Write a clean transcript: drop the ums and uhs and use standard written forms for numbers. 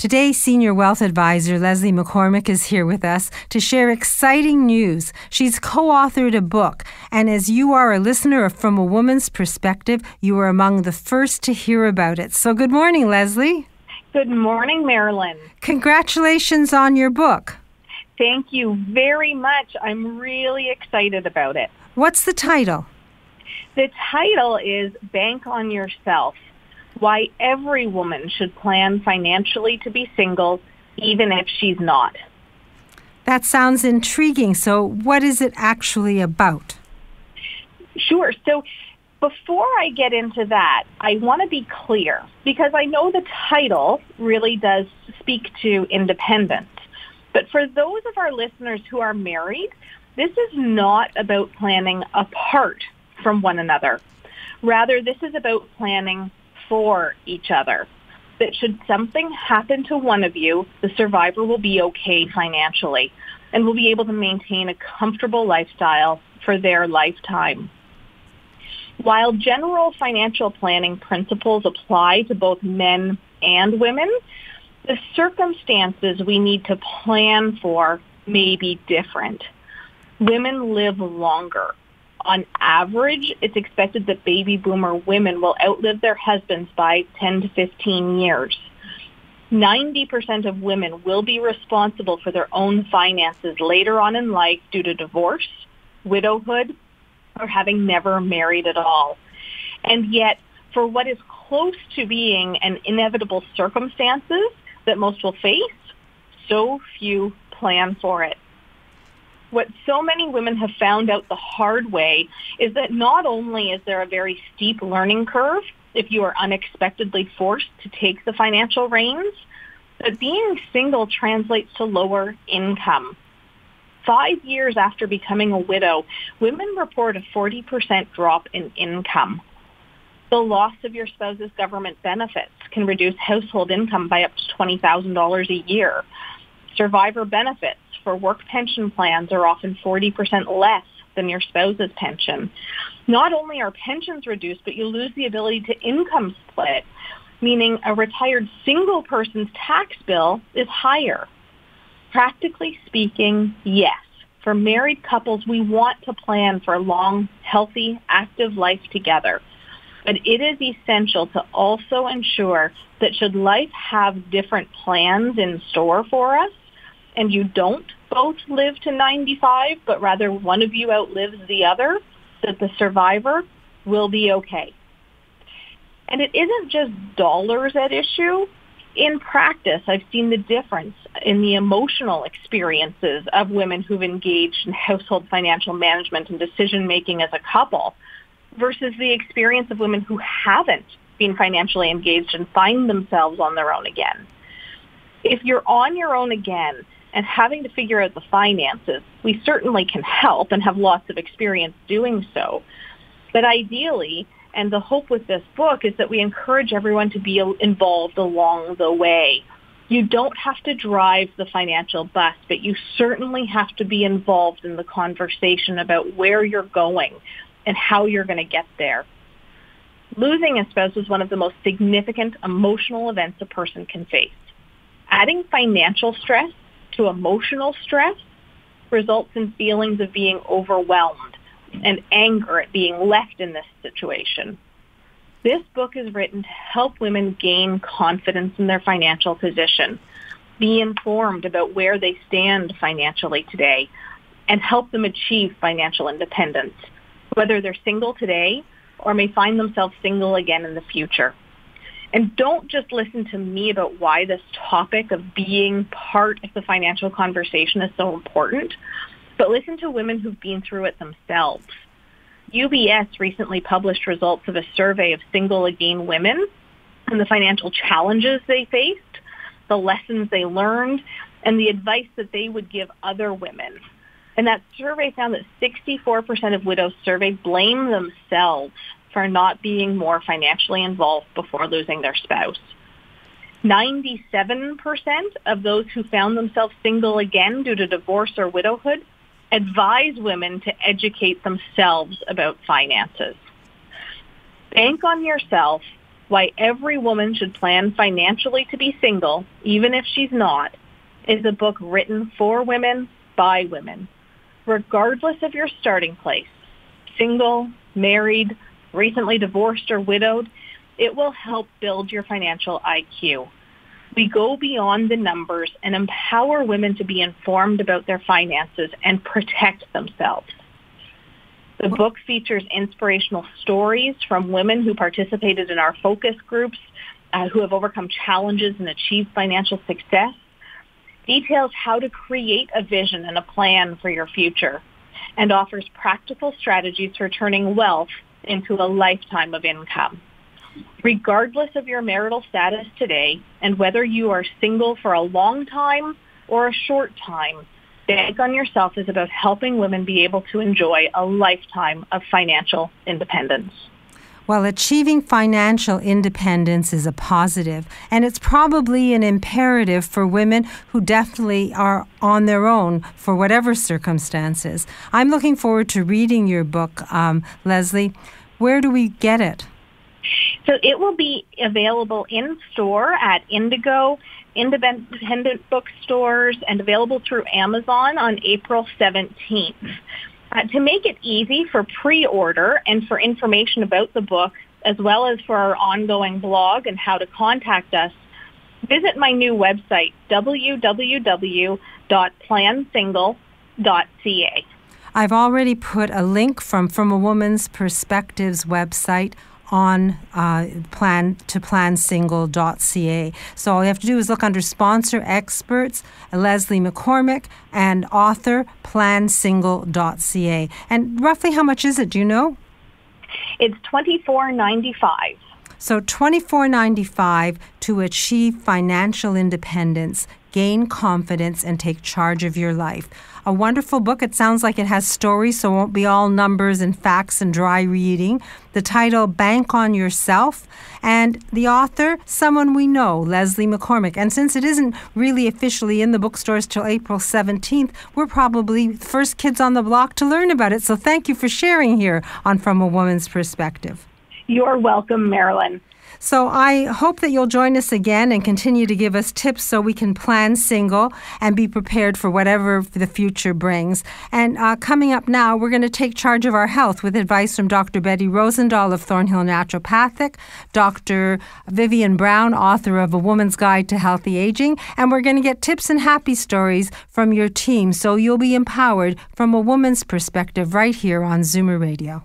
Today, Senior Wealth Advisor Leslie McCormick is here with us to share exciting news. She's co-authored a book, and as you are a listener from a woman's perspective, you are among the first to hear about it. So good morning, Leslie. Good morning, Marilyn. Congratulations on your book. Thank you very much. I'm really excited about it. What's the title? The title is Bank on Yourself: Why Every Woman Should Plan Financially to Be Single, Even if She's Not. That sounds intriguing. So what is it actually about? Sure. So before I get into that, I want to be clear, because I know the title really does speak to independence. But for those of our listeners who are married, this is not about planning apart from one another. Rather, this is about planning for each other. That should something happen to one of you, the survivor will be okay financially and will be able to maintain a comfortable lifestyle for their lifetime. While general financial planning principles apply to both men and women, the circumstances we need to plan for may be different. Women live longer. On average, it's expected that baby boomer women will outlive their husbands by 10 to 15 years. 90% of women will be responsible for their own finances later on in life due to divorce, widowhood, or having never married at all. And yet, for what is close to being an inevitable circumstances that most will face, so few plan for it. What so many women have found out the hard way is that not only is there a very steep learning curve if you are unexpectedly forced to take the financial reins, but being single translates to lower income. 5 years after becoming a widow, women report a 40% drop in income. The loss of your spouse's government benefits can reduce household income by up to $20,000 a year. Survivor benefits for work pension plans are often 40% less than your spouse's pension. Not only are pensions reduced, but you lose the ability to income split, meaning a retired single person's tax bill is higher. Practically speaking, yes. For married couples, we want to plan for a long, healthy, active life together. But it is essential to also ensure that should life have different plans in store for us, and you don't both live to 95, but rather one of you outlives the other, that the survivor will be okay. And it isn't just dollars at issue. In practice, I've seen the difference in the emotional experiences of women who've engaged in household financial management and decision-making as a couple versus the experience of women who haven't been financially engaged and find themselves on their own again. If you're on your own again and having to figure out the finances, we certainly can help and have lots of experience doing so. But ideally, and the hope with this book is that we encourage everyone to be involved along the way. You don't have to drive the financial bus, but you certainly have to be involved in the conversation about where you're going and how you're going to get there. Losing a spouse is one of the most significant emotional events a person can face. Adding financial stress to emotional stress results in feelings of being overwhelmed and anger at being left in this situation. This book is written to help women gain confidence in their financial position, be informed about where they stand financially today, and help them achieve financial independence, whether they're single today or may find themselves single again in the future. And don't just listen to me about why this topic of being part of the financial conversation is so important, but listen to women who've been through it themselves. UBS recently published results of a survey of single again women and the financial challenges they faced, the lessons they learned, and the advice that they would give other women. And that survey found that 64% of widows surveyed blame themselves for not being more financially involved before losing their spouse. 97% of those who found themselves single again due to divorce or widowhood advise women to educate themselves about finances. Bank on Yourself: Why Every Woman Should Plan Financially to Be Single, Even If She's Not, is a book written for women by women. Regardless of your starting place, single, married, recently divorced or widowed, it will help build your financial IQ. We go beyond the numbers and empower women to be informed about their finances and protect themselves. The book features inspirational stories from women who participated in our focus groups, who have overcome challenges and achieved financial success, details how to create a vision and a plan for your future, and offers practical strategies for turning wealth into a lifetime of income. Regardless of your marital status today, and whether you are single for a long time or a short time, Bank on Yourself is about helping women be able to enjoy a lifetime of financial independence. Well, achieving financial independence is a positive, and it's probably an imperative for women who definitely are on their own for whatever circumstances. I'm looking forward to reading your book, Leslie. Where do we get it? So it will be available in store at Indigo, independent bookstores, and available through Amazon on April 17th. To make it easy for pre-order and for information about the book, as well as for our ongoing blog and how to contact us, visit my new website, www.plansingle.ca. I've already put a link from a Woman's Perspectives website on plansingle.ca. So all you have to do is look under Sponsor Experts, Leslie McCormick, and author, plansingle.ca. And roughly how much is it, do you know? It's $24.95. So $24.95 to achieve financial independence, gain confidence, and take charge of your life. A wonderful book. It sounds like it has stories, so it won't be all numbers and facts and dry reading. The title, Bank on Yourself, and the author, someone we know, Leslie McCormick. And since it isn't really officially in the bookstores till April 17th, we're probably the first kids on the block to learn about it. So thank you for sharing here on From a Woman's Perspective. You're welcome, Marilyn. So I hope that you'll join us again and continue to give us tips so we can plan single and be prepared for whatever the future brings. And coming up now, we're going to take charge of our health with advice from Dr. Betty Rosendahl of Thornhill Naturopathic, Dr. Vivian Brown, author of A Woman's Guide to Healthy Aging, and we're going to get tips and happy stories from your team so you'll be empowered from a woman's perspective right here on Zoomer Radio.